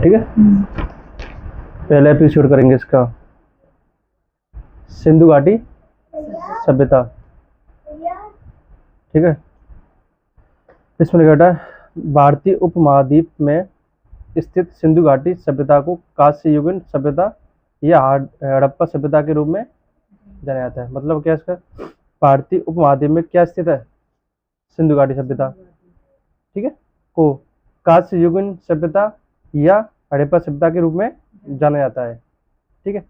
ठीक है। पहला एपिसोड करेंगे इसका सिंधु घाटी सभ्यता। ठीक है। इसमें लिखा है भारतीय उपमहाद्वीप में स्थित सिंधु घाटी सभ्यता को कांस्य युगीन सभ्यता या हड़प्पा सभ्यता के रूप में जाना जाता है। मतलब क्या इसका, भारतीय उपमहाद्वीप में क्या स्थित है, सिंधु घाटी सभ्यता, ठीक है, को कांस्य युगीन सभ्यता या हड़प्पा सभ्यता के रूप में जाना जाता है। ठीक है।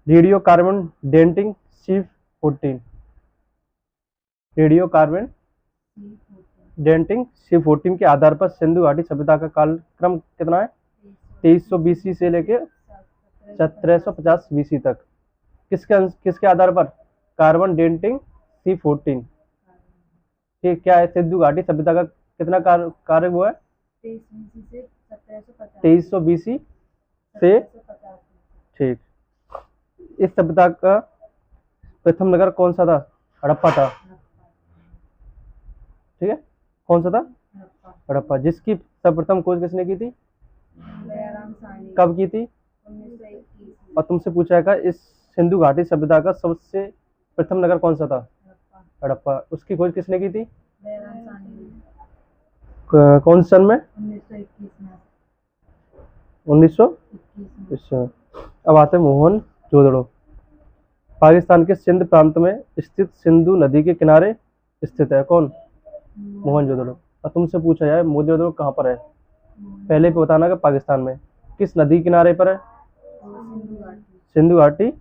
Radio carbon dating C14, radio carbon dating C14 के आधार पर सिंधु घाटी सभ्यता का कालक्रम कितना है, 2300 BC से लेके 1750 BC तक। किसके आधार पर, कार्बन डेटिंग C14। ठीक, क्या है, सिंधु घाटी सभ्यता का कितना कार्य हुआ है, 2300 BC से। ठीक, इस सभ्यता का प्रथम नगर कौन सा था, हड़प्पा था। ठीक है, कौन सा था, हड़प्पा, जिसकी सर्वप्रथम खोज किसने की थी, कब की थी। और तुमसे पूछा है इस सिंधु घाटी सभ्यता का सबसे प्रथम नगर कौन सा था, हड़प्पा, उसकी खोज किसने की थी, कौन सन में, 1921। अब आते हैं मोहनजोदड़ो। पाकिस्तान के सिंध प्रांत में स्थित सिंधु नदी के किनारे स्थित है कौन, मोहनजोदड़ो। और तुमसे पूछा जाए मोहनजोदड़ो कहाँ पर है, पहले भी बताना कि पाकिस्तान में किस नदी किनारे पर है, सिंधु घाटी।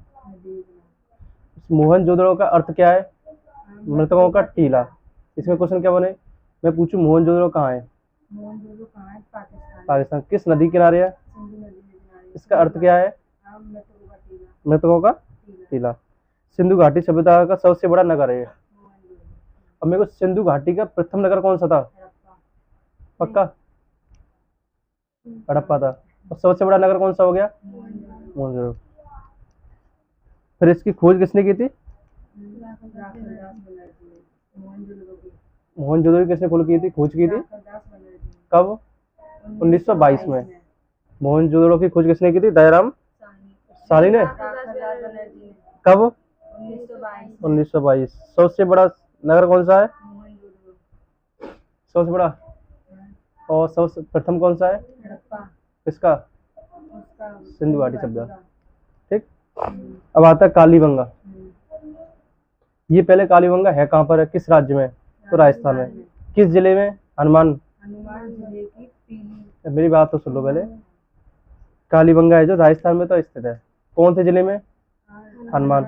मोहनजोदड़ो का अर्थ क्या है, मृतकों का टीला। इसमें क्वेश्चन क्या बने, मैं पूछूं मोहनजोदड़ो कहाँ है, पाकिस्तान, किस नदी किनारे है, इसका अर्थ क्या है, मृतकों का टीला। सिंधु घाटी सभ्यता का सबसे बड़ा नगर है। अब मेरे को सिंधु घाटी का प्रथम नगर कौन सा था, पक्का, हड़प्पा था। और सबसे बड़ा नगर कौन सा हो गया, मोहनजोदड़ो। फिर इसकी खोज किसने की थी, मोहनजोदड़ो किसने खोज की थी, कब, 1922 में। मोहनजोदड़ो की खोज किसने की थी, दयाराम साहनी ने, कब, 1922। सबसे बड़ा नगर कौन सा है, सबसे बड़ा, और सबसे प्रथम कौन सा है, इसका, सिंधु घाटी सभ्यता। ठीक। अब आता है कालीबंगा। ये पहले कालीबंगा है कहाँ पर है, किस राज्य में, तो राजस्थान में। किस जिले में, हनुमान, मेरी बात तो सुन लो पहले। कालीबंगा है जो राजस्थान में तो स्थित है, कौन से जिले में, हनुमान।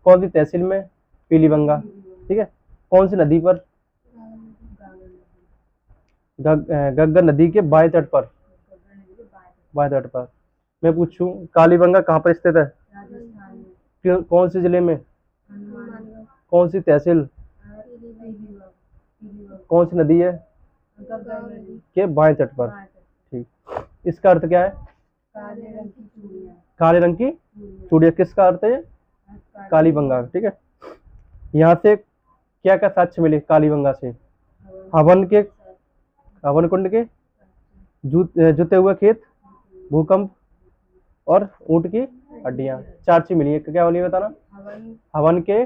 कौन सी तहसील में, पीलीबंगा। ठीक है। कौन सी नदी पर, गग्गर नदी के बाएं तट पर, मैं पूछूं कालीबंगा कहाँ पर स्थित है, कौन से जिले में, कौन सी तहसील, कौन सी नदी है, के बाएं तट पर। ठीक, इसका अर्थ क्या है, काले रंग की चूड़िया, किसका अर्थ है, कालीबंगा। ठीक है। यहाँ से क्या क्या साक्ष्य मिले कालीबंगा से, हवन कुंड के, जुते हुए खेत, भूकंप और ऊंट की हड्डियां। चार चीज मिली है, क्या वाली बताना, हवन के,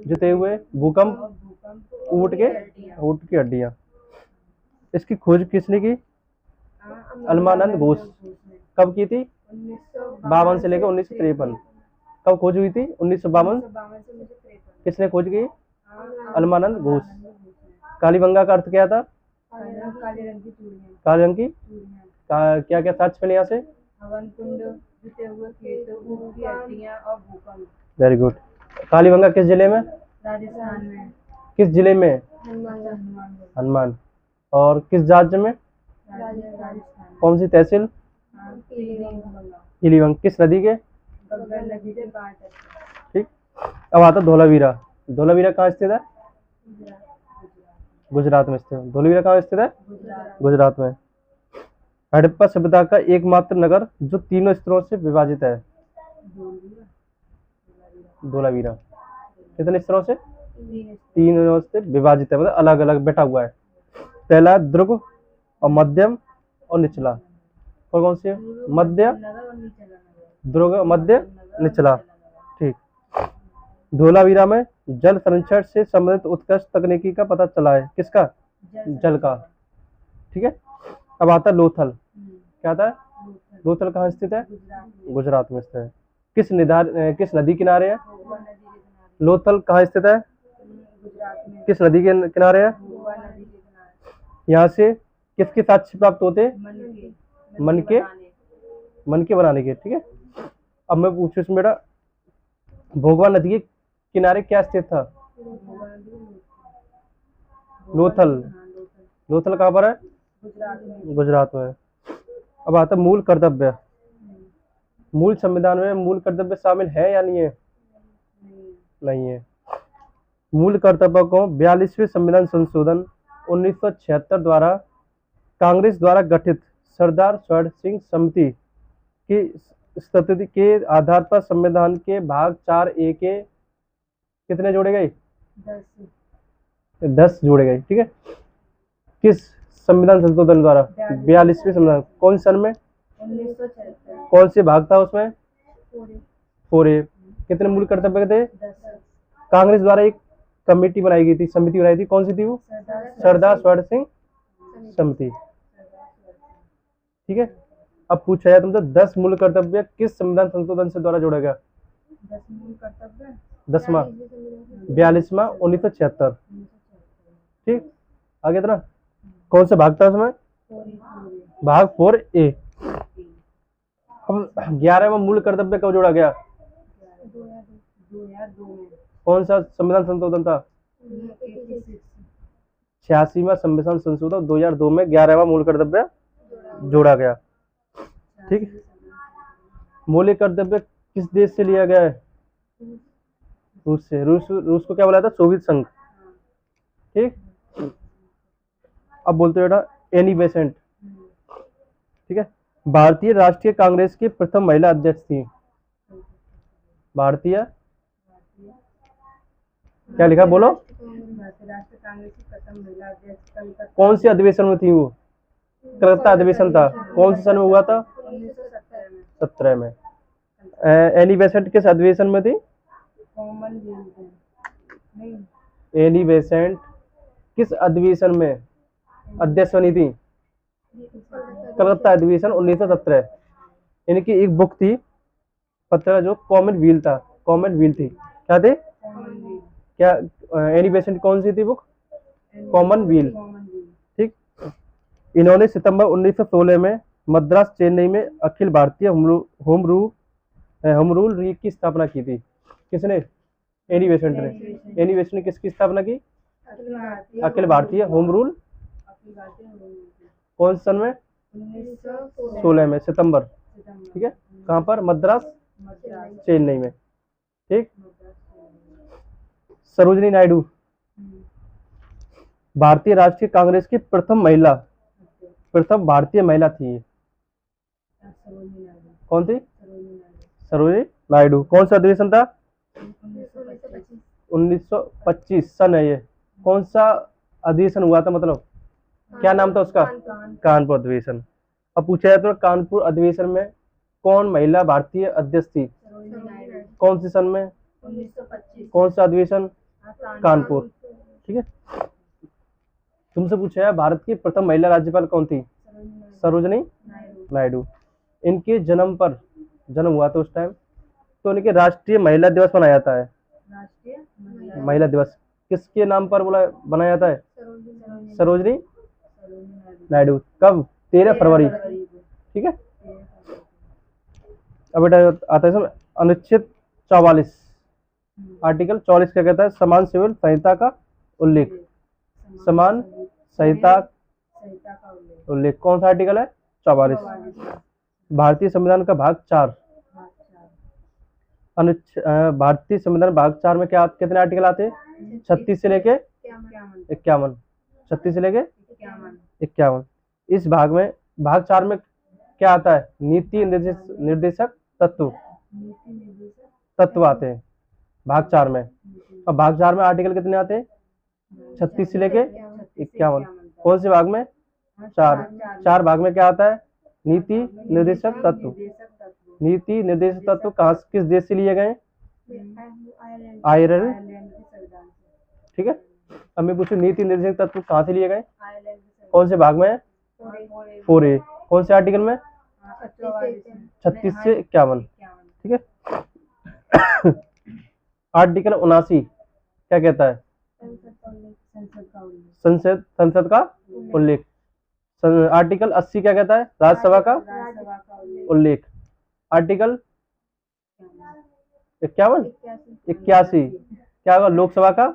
जुते हुए, भूकंप, ऊंट की हड्डियां। इसकी खोज किसने की, अलमानंद घोष। कब की थी, 52 से लेकर 1953। कब खोज हुई थी, 1952। किसने खोज की, अलमानंद घोष। कालीबंगा का अर्थ क्या था, काले रंग की, क्या क्या साक्ष्य मिले यहाँ से, हवन कुंड, जुते हुए खेत, ऊंट की हड्डियां और भूकंप। Very good. कालीबंगा किस जिले में, राजस्थान में। किस जिले में, हनुमान। और किस राज्य में, राजस्थान। कौन सी तहसील, पीलीभंग। किस नदी के, गग्गर नदी के बाएं तट। ठीक। अब आता धोलावीरा। धोलावीरा कहाँ स्थित है, गुजरात में स्थित है। धोलावीरा कहाँ स्थित है, गुजरात में। हड़प्पा सभ्यता का एकमात्र नगर जो तीनों स्तरों से विभाजित है, धोलावीरा। कितने स्तरों से, तीनों से विभाजित है, मतलब अलग अलग बैठा हुआ है। पहला दुर्ग, और मध्यम और निचला। और कौन सी है? मध्य, दुर्ग, मध्य, निचला। ठीक। धोलावीरा में जल संरक्षण से संबंधित उत्कृष्ट तकनीकी का पता चला है। किसका? जल का। ठीक है। अब आता है लोथल। क्या आता है? लोथल कहाँ स्थित है? गुजरात में स्थित है। किस नदी किनारे है? लोथल कहाँ स्थित है? किस नदी के किनारे है? यहाँ से किसके साक्ष्य प्राप्त होते हैं? मन के बनाने के। ठीक है। अब मैं पूछूं इसमें बेटा, भोगवा नदी के किनारे क्या स्थित था? लोथल। लोथल कहाँ पर है? गुजरात में। अब आता है मूल कर्तव्य। मूल संविधान में मूल कर्तव्य शामिल है या नहीं है? नहीं है। मूल कर्तव्य को 42वें संविधान संशोधन 1976 द्वारा कांग्रेस द्वारा गठित सरदार स्वर्ण सिंह समिति की स्थिति के आधार पर संविधान के भाग 4A के कितने जोड़े गए? 10 जोड़े गए। ठीक है। किस संविधान संशोधन द्वारा? 42वें संविधान। कौन सन में? 1976। कौन से भाग था उसमें? 4A। कितने मूल कर्तव्य थे? 10। कांग्रेस द्वारा एक कमेटी बनाई गई थी, समिति बनाई थी। कौन सी थी वो? सरदार स्वर्ण सिंह समिति। ठीक है। अब पूछा जाए तुमसे 10 मूल कर्तव्य किस संविधान संशोधन से द्वारा जोड़ा गया? 10 मूल कर्तव्य 10वां 42वां 1976। ठीक। आगे था ना, कौन सा भाग था उसमें? भाग 4A। अब 11वां मूल कर्तव्य कब जोड़ा गया? 2002 में। कौन सा संविधान संशोधन था? 86वां संविधान संशोधन 2002 में 11वां मूल कर्तव्य जोड़ा गया। ठीक। मौलिक कर्तव्य किस देश से लिया गया है? रूस से। रूस को क्या बोला था? सोवियत संघ। ठीक। अब बोलते बेटा एनी बेसेंट। ठीक है। भारतीय राष्ट्रीय कांग्रेस की प्रथम महिला अध्यक्ष थी। भारतीय क्या लिखा? बोलो। राष्ट्रीय कांग्रेस की प्रथम महिला अध्यक्ष कौन से अधिवेशन में थी वो? कलकत्ता अधिवेशन था। कौन से सन में हुआ था? 1917 में। एनी बेसेंट किस अधिवेशन में थी? एनी बेसेंट किस अधिवेशन में अध्यक्ष बनी थी? कलकत्ता अधिवेशन 1917। इनकी एक बुक थी, पत्र जो कॉमनवेल्थ था, कॉमनवेल्थ थी। क्या थे? क्या एनी बेसेंट कौन सी थी बुक? कॉमनवेल्थ। ठीक। इन्होंने सितंबर 1916 में मद्रास चेन्नई में Akhil Bharatiya home rule league की स्थापना की थी। किसने? एनी बेसेंट ने। एनी बेसेंट ने किसकी स्थापना की? Akhil Bharatiya home rule. कौन सन में? 1916 में, सितंबर। ठीक है। कहाँ पर? मद्रास चेन्नई में। ठीक। सरोजिनी नायडू भारतीय राष्ट्रीय कांग्रेस की प्रथम भारतीय महिला थी। कौन थी? सरोजिनी नायडू। कौन सा अधिवेशन था? 1925 सन है ये। कौन सा अधिवेशन हुआ था? मतलब क्या नाम था उसका? कानपुर अधिवेशन। अब पूछा जाए तो कानपुर अधिवेशन में कौन महिला भारतीय अध्यक्ष थी? कौन सी सन में? 1925। कौन सा अधिवेशन? कानपुर। ठीक है। तुमसे पूछा है भारत की प्रथम महिला राज्यपाल कौन थी? सरोजिनी नायडू। इनके जन्म हुआ था उस टाइम, तो इनके राष्ट्रीय महिला दिवस मनाया जाता है। राष्ट्रीय महिला दिवस किसके नाम पर बनाया जाता है? सरोजिनी नायडू। कब? 13 फरवरी। ठीक है। अब बेटा आता है अनुच्छेद 44, आर्टिकल 44 क्या कहता है? समान सिविल संहिता का उल्लेख। समान संहिता उल्लेख कौन सा आर्टिकल है? 44। भारतीय संविधान का भाग 4। भारतीय संविधान भाग 4 में क्या कितने आर्टिकल आते हैं? 36 से लेके 51। 36 से लेके 51। इस भाग में, भाग 4 में क्या आता है? नीति निर्देशक तत्व आते हैं भाग 4 में। अब भाग 4 में आर्टिकल कितने आते हैं? 36 से लेके 51। कौन से भाग में? चार। चार भाग में क्या आता है? नीति निर्देशक तत्व। नीति निर्देशक तत्व कहाँ किस देश से लिए गए? आयरलैंड। ठीक है। अब मैं पूछूं नीति निर्देशक तत्व कहाँ से लिए गए? कौन से भाग में है? 4A। कौन से आर्टिकल में? 36 से 51। ठीक है। आर्टिकल 79 क्या कहता है? संसद का उल्लेख। आर्टिकल 80 क्या कहता है? राज्यसभा का उल्लेख। आर्टिकल 81 क्या होगा? लोकसभा का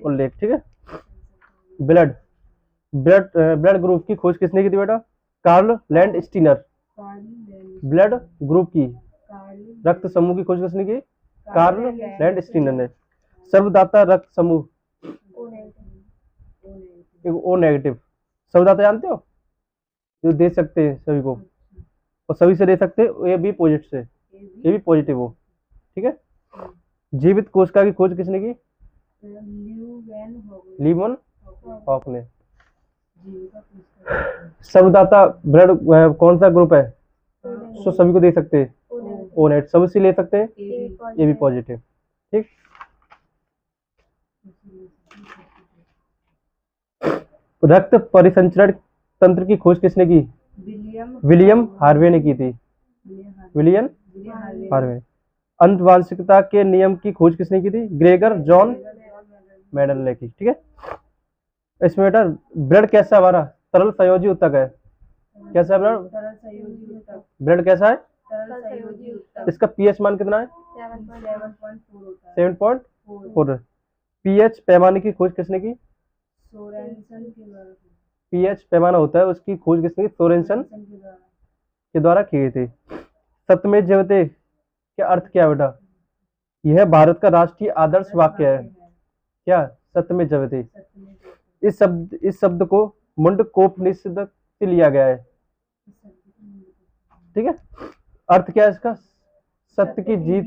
उल्लेख। ठीक है। ब्लड ब्लड ब्लड ग्रुप की खोज किसने की थी बेटा? Karl Landsteiner. ब्लड ग्रुप की रक्त समूह की खोज किसने की? कार्ल लैंडस्टीनर ने। सर्वदाता रक्त समूह ओ नेगेटिव। सर्वदाता जानते हो? जो दे सकते हैं सभी को और सभी से दे सकते हैं। ए बी पॉजिटिव से, ए भी पॉजिटिव हो। ठीक है। जीवित कोशिका की खोज किसने की? लीवन हॉक ने। सर्वदाता ब्लड कौन सा ग्रुप है जो सभी को दे सकते हैं? O negative. सभी से ले सकते हैं ए बी पॉजिटिव। ठीक। रक्त परिसंचरण तंत्र की खोज किसने की? विलियम हार्वे ने की थी। William Harvey. अनुवांशिकता के नियम की खोज किसने की थी? ग्रेगर जॉन मेंडल ने की। ठीक है। इसमें बेटा ब्लड कैसा हमारा? तरल संयोजी ऊतक है। कैसा है ब्लड? ब्लड कैसा है? इसका पीएच मान कितना है? 7.4। पीएच पैमाने की खोज किसने की? पीएच पैमाना होता है, उसकी खोज किसने की? सोरेनसन के द्वारा की गई थी। सत्यमेव जयते क्या अर्थ क्या है बेटा? यह भारत का राष्ट्रीय आदर्श वाक्य है। क्या? सत्यमेव जयते। इस शब्द को मुंडकोपनिषद से लिया गया है। ठीक है। अर्थ क्या है इसका? सत्य की जीत,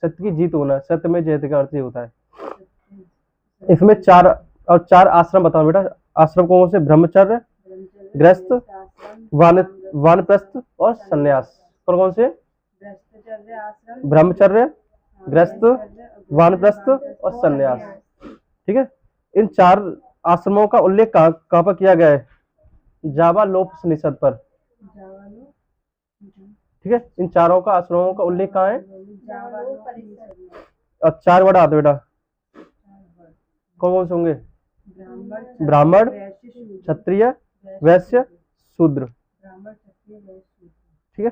सत्य की जीत होना। सत्यमेव जयते का अर्थ ये होता है। इसमें चार आश्रम बताओ बेटा। आश्रम कौन से? ब्रह्मचर्य, गृहस्थ, वानप्रस्थ और सन्यास। कौन से? ब्रह्मचर्य, गृहस्थ, वानप्रस्थ और सन्यास। ठीक है। इन चार आश्रमों का उल्लेख कहाँ पर किया गया है? जावालोपनिषद पर। ठीक है। इन चारों का आश्रमों का उल्लेख कहाँ है? अब चार वर्ड आते बेटा। कौन से होंगे? ब्राह्मण, क्षत्रिय, वैश्य, शूद्र। ठीक है।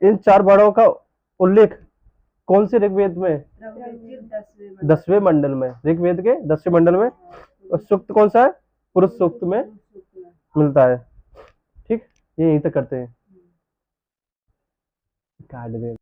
इन चार वर्णों का उल्लेख कौन से ऋग्वेद में? 10वें मंडल में। ऋग्वेद के 10वें मंडल में। और सूक्त कौन सा है? पुरुष सूक्त में मिलता है। ठीक। ये यहीं तक करते हैं।